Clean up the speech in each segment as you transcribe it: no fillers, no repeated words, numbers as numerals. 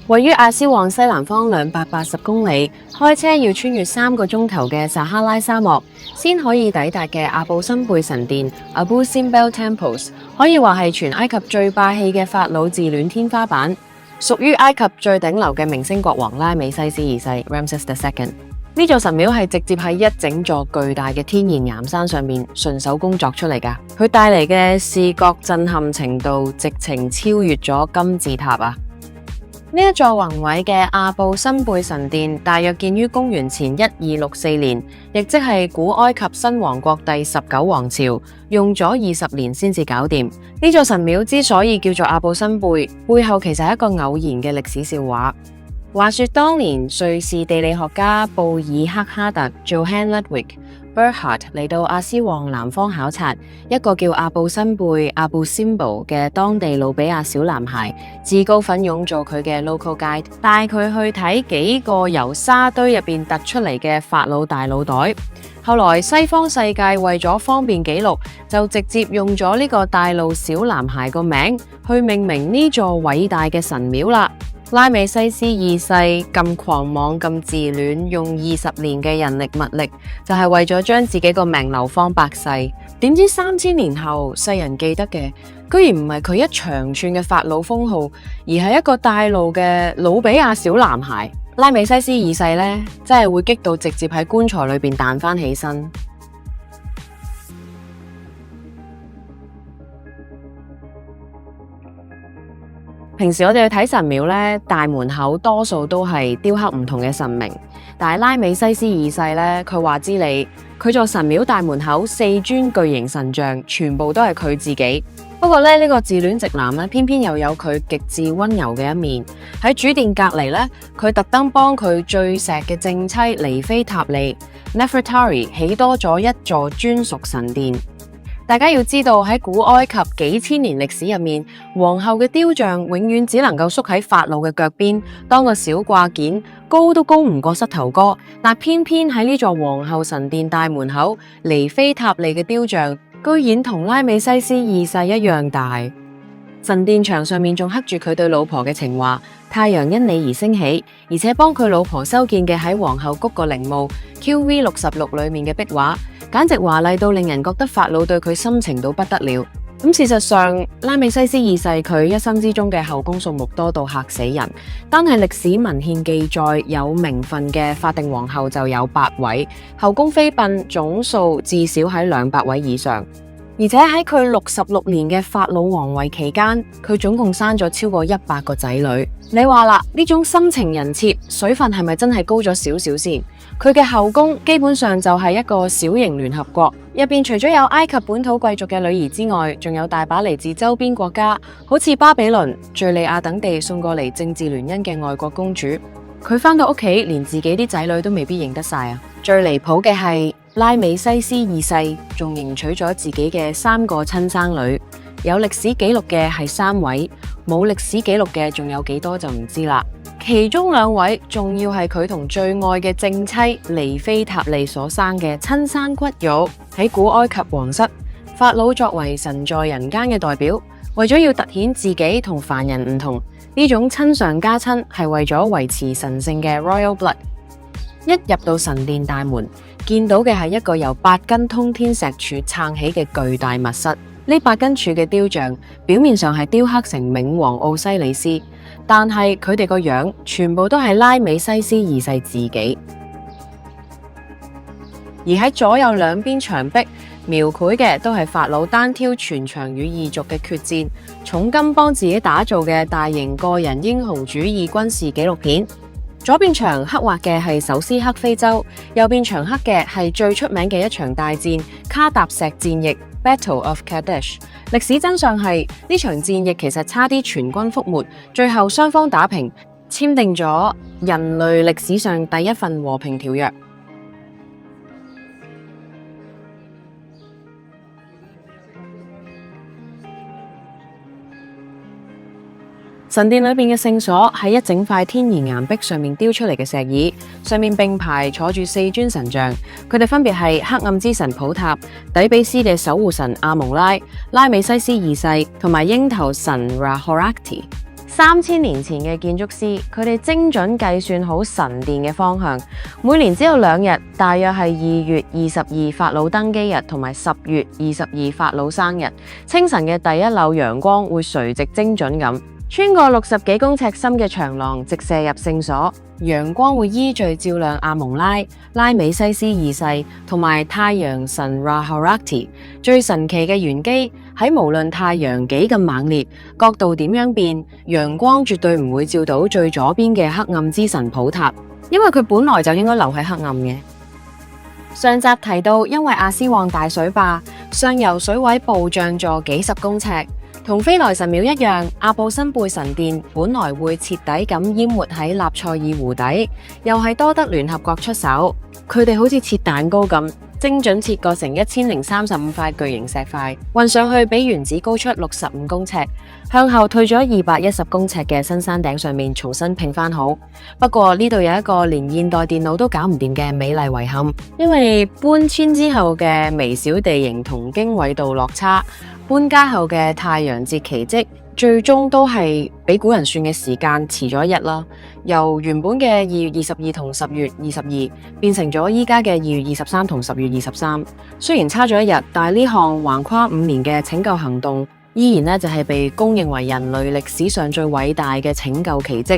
位於阿斯旺西南方280公里，開車要穿越3個鐘頭嘅撒哈拉沙漠，先可以抵達嘅阿布辛貝神殿 （Abu Simbel Temples），可以話係全埃及最霸氣嘅法老自戀天花板，屬於埃及最頂流嘅明星國王拉美西斯二世 （Ramses II）。呢座神廟係直接喺一整座巨大嘅天然岩山上面順手工作出嚟㗎，佢帶嚟嘅視覺震撼程度直情超越咗金字塔啊！呢一座宏偉嘅阿布辛貝神殿，大約建於公元前1264年，亦即係古埃及新王國第19王朝，用咗20年先至搞掂。呢座神廟之所以叫做阿布辛貝，背後其實係一個偶然嘅歷史笑話。話說當年瑞士地理學家布爾克哈特 Johann Ludwig Burckhardt 嚟到阿斯旺南方考察，一個叫阿布辛貝 Abu Simbel 嘅當地努比亞小男孩自告奮勇做佢嘅 local guide， 帶佢去睇幾個由沙堆入邊突出嚟嘅法老大腦袋。後來西方世界為咗方便記錄，就直接用咗呢個大陸小男孩個名去命名呢座偉大嘅神廟啦。拉美西斯二世咁狂妄咁自戀，用20年嘅人力物力，就係為咗將自己個名流芳百世。點知3000年後，世人記得嘅居然唔係佢一長串嘅法老封號，而係一個帶路嘅努比亞小男孩。拉美西斯二世呢，真係會激到直接喺棺材裏邊彈翻起身。平時我哋去睇神廟呢，大門口多數都係雕刻唔同嘅神明，但係拉美西斯二世呢，佢話知你，佢座神廟大門口4尊巨型神像，全部都係佢自己。不過呢個自戀直男呢，偏偏又有佢極致溫柔嘅一面。喺主殿隔籬呢，佢特登幫佢最錫嘅正妻尼菲塔利 Nefertari 起多咗一座專屬神殿。大家要知道喺古埃及幾千年歷史入面，皇后嘅雕像永遠只能夠縮喺法老嘅腳邊，當個小掛件，高都高唔過膝頭哥。但偏偏喺呢座皇后神殿大門口，尼菲塔利嘅雕像居然同拉美西斯二世一樣大。神殿牆上面仲刻住佢對老婆嘅情話，太陽因你而升起，而且幫佢老婆修建嘅喺皇后谷個陵墓 QV66 裏面嘅壁畫，簡直華麗到令人覺得法老對佢深情到不得了。事實上，拉美西斯二世佢一生之中嘅後宮數目多到嚇死人，單係歷史文獻記載有名分嘅法定皇后就有8位，後宮妃嬪總數至少喺200位以上。而且喺佢66年嘅法老皇位期間，佢總共生咗超過100個仔女。你話啦，呢種深情人切，水分係咪真係高咗少少先？佢嘅後宮基本上就係一個小型聯合國，入邊除咗有埃及本土貴族嘅女兒之外，仲有大把嚟自周邊國家，好似巴比倫、敘利亞等地送過嚟政治聯姻嘅外國公主。佢返到屋企，連自己啲仔女都未必認得晒啊！最離譜嘅係拉美西斯二世仲迎娶咗自己嘅3個親生女，有歷史記錄嘅係3位，冇歷史記錄嘅仲有幾多就唔知啦。其中2位仲要係佢同最愛嘅正妻尼菲塔利所生嘅親生骨肉。喺古埃及皇室，法老作為神在人間嘅代表，為咗要凸顯自己同凡人唔同，呢種親上加親係為咗維持神聖嘅 royal blood。一入到神殿大門，見到嘅係一個由8根通天石柱撐起嘅巨大密室。呢8根柱嘅雕像表面上係雕刻成冥王奧西里斯，但係佢哋個樣全部都係拉美西斯二世自己。而喺左右兩邊牆壁描繪嘅都係法老單挑全場與異族嘅決戰，重金幫自己打造嘅大型個人英雄主義軍事紀錄片。左邊牆刻畫嘅係手撕黑非洲，右邊牆刻嘅係最出名嘅一場大戰卡達石戰役 Battle of Kadesh。歷史真相係呢場戰役其實差啲全軍覆沒，最後雙方打平，簽訂咗人類歷史上第一份和平條約。神殿裏面嘅聖所喺一整塊天然岩壁上面雕出嚟嘅石椅，上面並排坐住4尊神像，佢哋分別係黑暗之神普塔、底比斯嘅守護神阿蒙拉、拉美西斯二世同埋鷹頭神 Ra Horakhti。3000年前嘅建築師，佢哋精準計算好神殿嘅方向，每年只有2日，大約係2月22法老登基日同埋10月22法老生日。清晨嘅第一縷陽光會垂直精準咁穿過60幾公尺深嘅長廊，直射入聖所。陽光會依序照亮阿蒙拉、拉美西斯二世同埋太陽神 Ra-Horakhti。最神奇嘅玄機喺無論太陽幾咁猛烈，角度點樣變，陽光絕對唔會照到最左邊嘅黑暗之神普塔，因為佢本來就應該留喺黑暗嘅。上集提到，因為亞斯旺大水壩，上游水位暴漲咗幾十公尺。同飛來神廟一樣，阿布辛貝神殿本來會徹底咁淹沒喺納賽爾湖底，又係多得聯合國出手，佢哋好似切蛋糕咁，精準切割成1035塊巨型石塊，運上去比原址高出65公尺，向後退咗210公尺嘅新山頂上面重新拼翻好。不過呢度有一個連現代電腦都搞唔掂嘅美麗遺憾，因為搬遷之後嘅微小地形同經緯度落差，搬家後嘅太陽節奇蹟，最終都係比古人算嘅時間遲咗1日啦。由原本嘅2月22同10月22，變成咗依家嘅2月23同10月23。雖然差咗1日，但係呢項橫跨5年嘅拯救行動，依然呢就係被公認為人類歷史上最偉大嘅拯救奇蹟。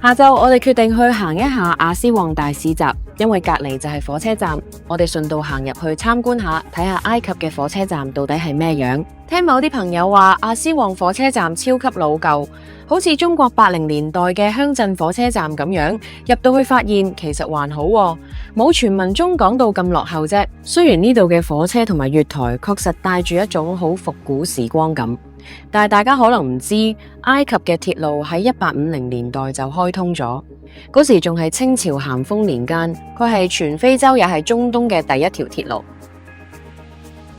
下晝我哋決定去行一下亞斯旺大市集，因為隔籬就係火車站，我哋順道行入去參觀下，睇下埃及嘅火車站到底係咩樣。聽某啲朋友話，亞斯旺火車站超級老舊，好似中國80年代嘅鄉鎮火車站咁樣。入到去發現其實還好喎，冇傳聞中講到咁落後啫。雖然呢度嘅火車同埋月台確實帶住一種好復古時光感。但係大家可能唔知，埃及嘅鐵路喺1850年代就開通咗，嗰時仲係清朝咸豐年間，佢係全非洲也係中東嘅第一條鐵路。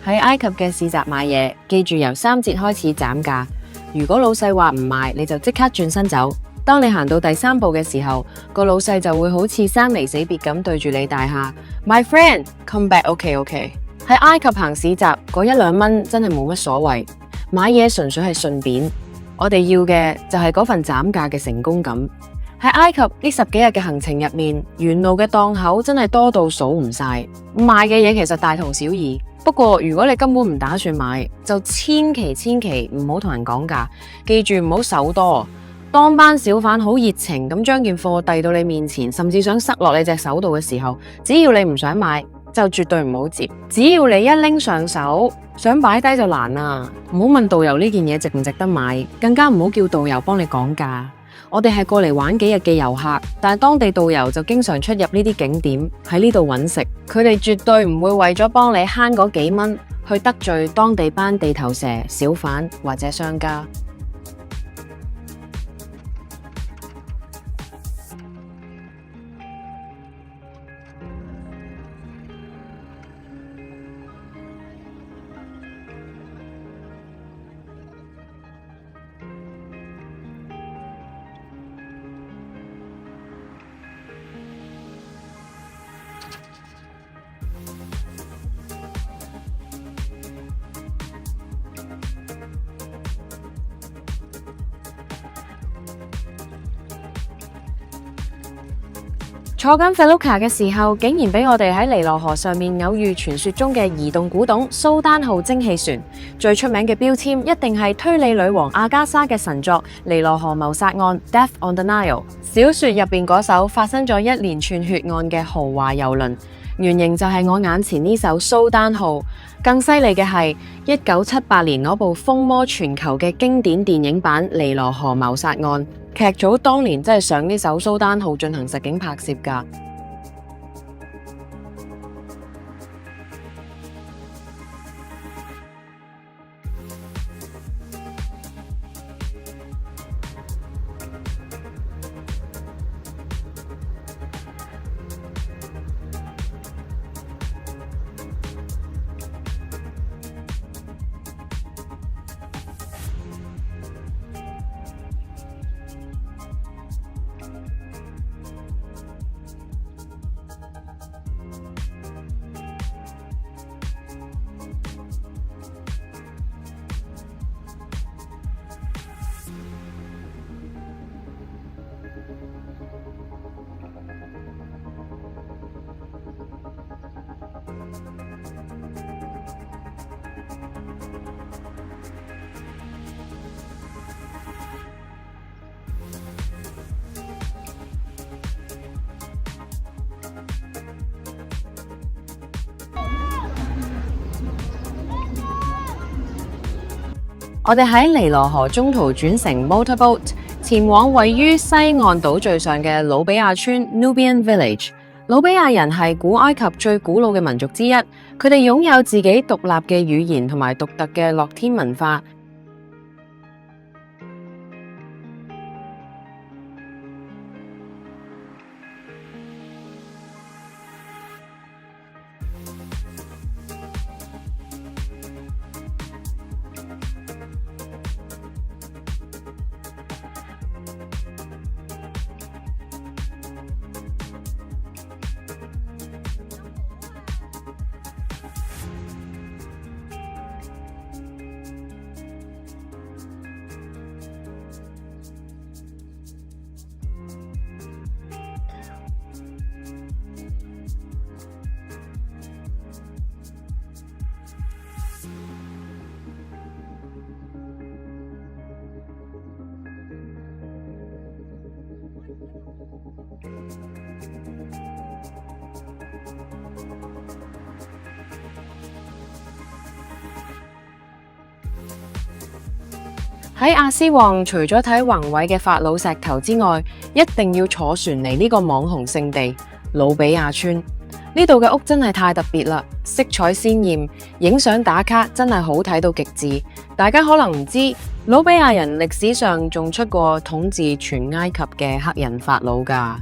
喺埃及嘅市集買嘢，記住由3節開始斬價，如果老細話唔賣，你就即刻轉身走。當你行到第3步嘅時候，個老細就會好似生離死別咁對住你大喊 My friend, come back, OK。喺埃及行市集，嗰1-2蚊真係冇乜所謂。買嘢純粹係順便，我哋要嘅就係嗰份斬價嘅成功感。喺埃及呢10幾日嘅行程入面，沿路嘅檔口真係多到數唔晒，賣嘅嘢其實大同小異。不過如果你根本唔打算買，就千祈唔好同人講價，記住唔好手多。當班小販好熱情咁將件貨遞到你面前，甚至想塞落你隻手度嘅時候，只要你唔想買，就絕對唔好接。只要你一拎上手，想擺低就難啦。唔好問導遊呢件嘢值唔值得買，更加唔好叫導遊幫你講價。我哋係過嚟玩幾日嘅遊客，但係當地導遊就經常出入呢啲景點，喺呢度揾食。佢哋絕對唔會為咗幫你慳嗰幾蚊，去得罪當地班地頭蛇、小販或者商家。坐緊 Felucca 嘅時候，竟然俾我哋喺尼羅河上面偶遇傳說中嘅移動古董蘇丹號蒸汽船。最出名嘅標籤一定係推理女王阿加莎嘅神作《尼羅河謀殺案》（Death on the Nile）。小說入邊嗰艘發生咗一連串血案嘅豪華郵輪，原型就係我眼前呢艘蘇丹號。更犀利嘅係1978年嗰部風靡全球嘅經典電影版《尼羅河謀殺案》。劇組當年真係上呢艘蘇丹號進行實景拍攝㗎。我哋喺尼羅河中途轉乘 motorboat， 前往位於西岸島嶼上嘅努比亞村 Nubian Village。努比亞人係古埃及最古老嘅民族之一，佢哋擁有自己獨立嘅語言同埋獨特嘅樂天文化。喺亞斯旺，除咗睇宏偉嘅法老石頭之外，一定要坐船嚟呢個網紅勝地努比亞村。呢度嘅屋真係太特別啦，色彩鮮豔，影相打卡真係好睇到極致。大家可能唔知，努比亞人歷史上仲出過統治全埃及嘅黑人法老㗎。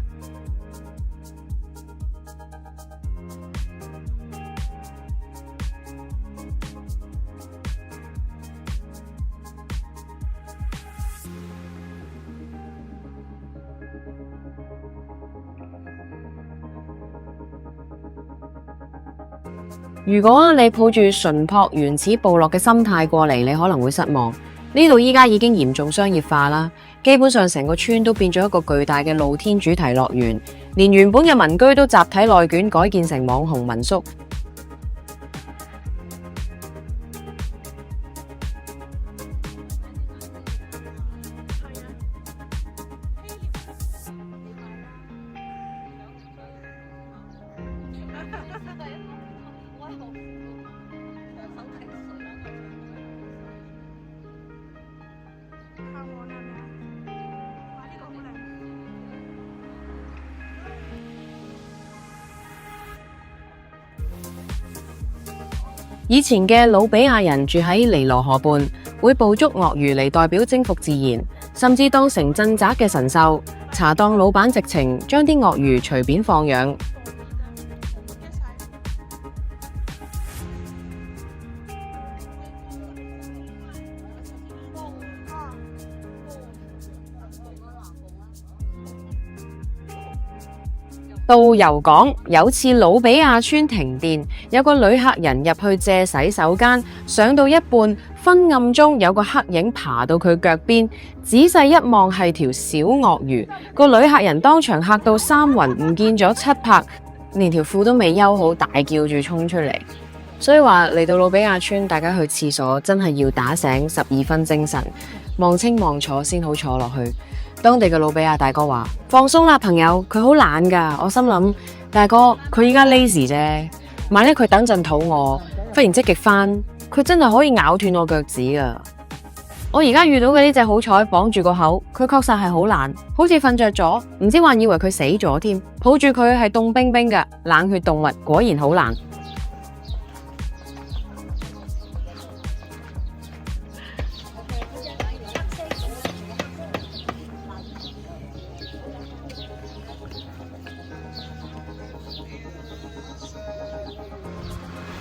如果你抱住純樸原始部落嘅心態過嚟，你可能會失望。呢度依家已經嚴重商業化啦，基本上成個村都變咗一個巨大嘅露天主題樂園，連原本嘅民居都集體內卷改建成網紅民宿。以前嘅努比亞人住喺尼羅河畔，會捕捉鱷魚嚟代表征服自然，甚至當成鎮宅嘅神獸。茶檔老闆直情將啲鱷魚隨便放養。導遊講，有次努比亞村停電，有個女客人入去借洗手間，上到一半，昏暗中有個黑影爬到佢腳邊，仔細一望係條小鱷魚，個女客人當場嚇到三魂唔見咗七魄，連條褲都未休好，大叫住衝出嚟。所以話嚟到努比亞村，大家去廁所真係要打醒12分精神，望清望楚先好坐落去。當地嘅努比亞大哥話：放鬆啦，朋友，佢好懶噶。我心諗，大哥佢依家 lazy 啫，萬一佢等陣肚餓，忽然積極翻，佢真係可以咬斷我腳趾噶。我而家遇到嘅呢隻好彩綁住個口，佢確實係好懶，好似瞓着咗，唔知還以為佢死咗添。抱住佢係凍冰冰嘅冷血動物，果然好懶。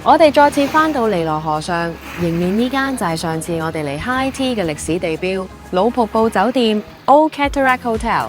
我哋再次返到尼羅河上，迎面呢間就係上次我哋嚟 High Tea 嘅歷史地標老瀑布酒店 Old Cataract Hotel。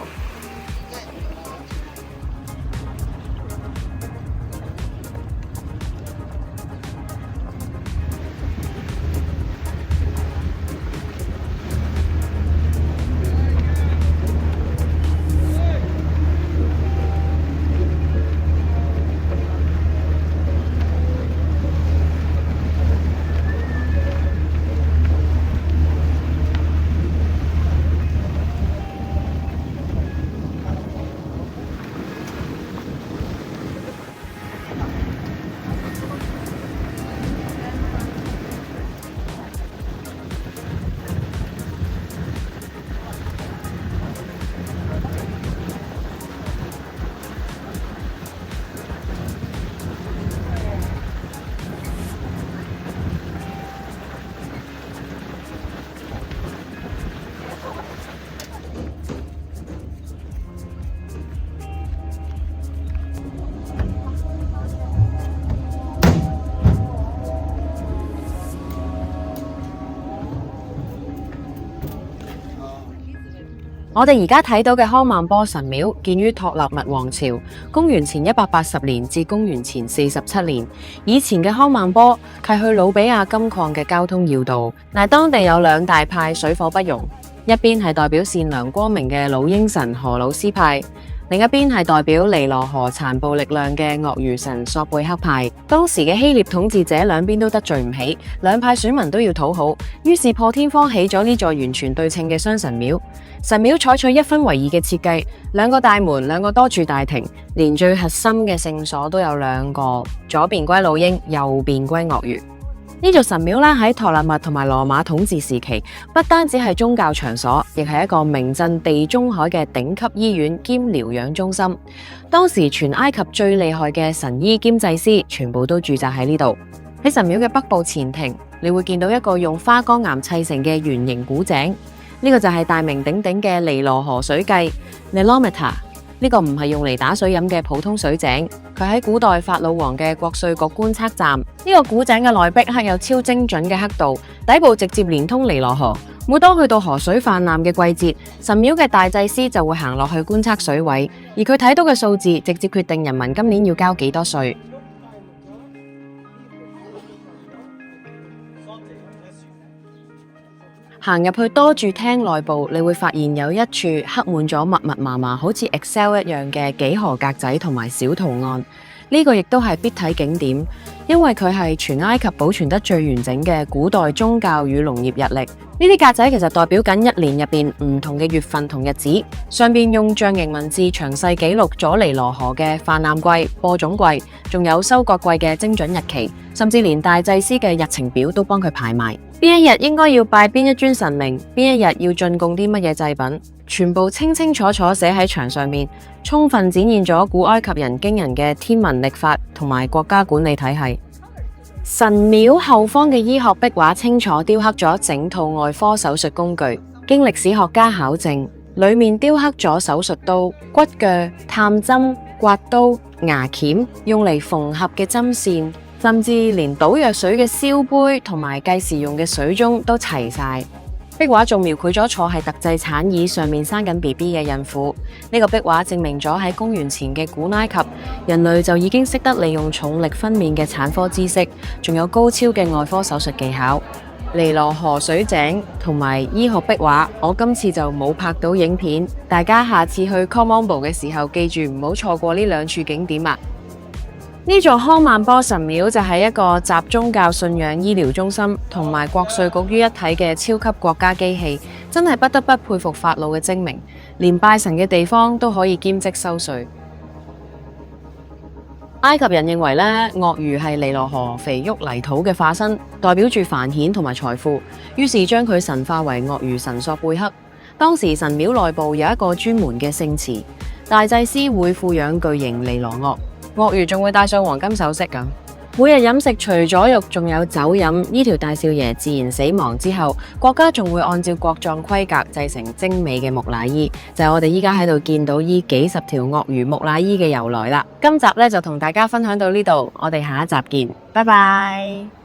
我哋而家睇到嘅康曼波神廟建於托勒密王朝，公元前180年至公元前47年。以前嘅康曼波係去努比亞金礦嘅交通要道，但當地有兩大派水火不容，一邊係代表善良光明嘅老鷹神荷魯斯派，另一邊係代表尼羅河殘暴力量嘅鱷魚神索貝克派。當時嘅希臘統治者兩邊都得罪唔起，兩派選民都要討好，於是破天荒起咗呢座完全對稱嘅雙神廟。神廟採取一分為二嘅設計，兩個大門，兩個多柱大亭，連最核心嘅聖所都有兩個，左邊歸老鷹，右邊歸鱷魚。呢座神廟喺托勒密同埋羅馬統治時期，不單止係宗教場所，亦係一個名震地中海嘅頂級醫院兼療養中心。當時全埃及最厲害嘅神醫兼祭司，全部都駐紮喺呢度。喺神廟嘅北部前庭，你會見到一個用花崗岩砌成嘅圓形古井。呢個就係大名鼎鼎嘅尼羅河水計 Nilometer。呢個唔係用嚟打水飲嘅普通水井，佢喺古代法老王嘅國稅局觀測站。呢個古井嘅內壁刻有超精準嘅刻度，底部直接連通尼羅河。每當去到河水泛濫嘅季節，神廟嘅大祭司就會行落去觀測水位，而佢睇到嘅數字直接決定人民今年要交幾多稅。行入去多柱廳內部，你會發現有一處刻滿咗密密麻麻，好似 Excel 一樣嘅幾何格仔同埋小圖案。呢個亦都係必睇景點，因為佢係全埃及保存得最完整嘅古代宗教與農業日曆。呢啲格仔其實代表緊一年入邊唔同嘅月份同日子，上邊用象形文字詳細記錄咗尼羅河嘅泛濫季、播種季，仲有收割季嘅精準日期，甚至連大祭司嘅日程表都幫佢排埋。邊一日應該要拜邊一尊神明，邊一日要進貢啲乜嘢祭品，全部清清楚楚寫喺牆上面，充分展現咗古埃及人驚人嘅天文曆法同埋國家管理體系。神廟後方嘅醫學壁畫清楚雕刻咗整套外科手術工具，經歷史學家考證，裏面雕刻咗手術刀、骨鋸、探針、刮刀、牙鉗，用嚟縫合嘅針線，甚至連倒藥水嘅燒杯同埋計時用嘅水鐘都齊晒。壁畫仲描繪咗坐喺特製產椅上面生緊 BB 嘅孕婦。呢個壁畫證明咗喺公元前嘅古埃及，人類就已經識得利用重力分娩嘅產科知識，仲有高超嘅外科手術技巧。尼羅河水井同埋醫學壁畫，我今次就冇拍到影片，大家下次去 Komombo 嘅時候，記住唔好錯過呢兩處景點啊！呢座康曼波神廟就係一個集宗教信仰、醫療中心同埋國稅局於一體嘅超級國家機器，真係不得不佩服法老嘅精明，連拜神嘅地方都可以兼職收稅。埃及人認為咧，鱷魚係尼羅河肥沃泥土嘅化身，代表住繁衍同埋財富，於是將佢神化為鱷魚神索貝克。當時神廟內部有一個專門嘅聖池，大祭司會飼養巨型尼羅鱷，鱷魚仲會戴上黃金首飾㗎。每日飲食除咗肉，仲有酒飲。呢條大少爺自然死亡之後，國家仲會按照國葬規格製成精美嘅木乃伊，就係我哋依家喺度見到呢幾十條鱷魚木乃伊嘅由來啦。今集咧就同大家分享到呢度，我哋下一集見，拜拜。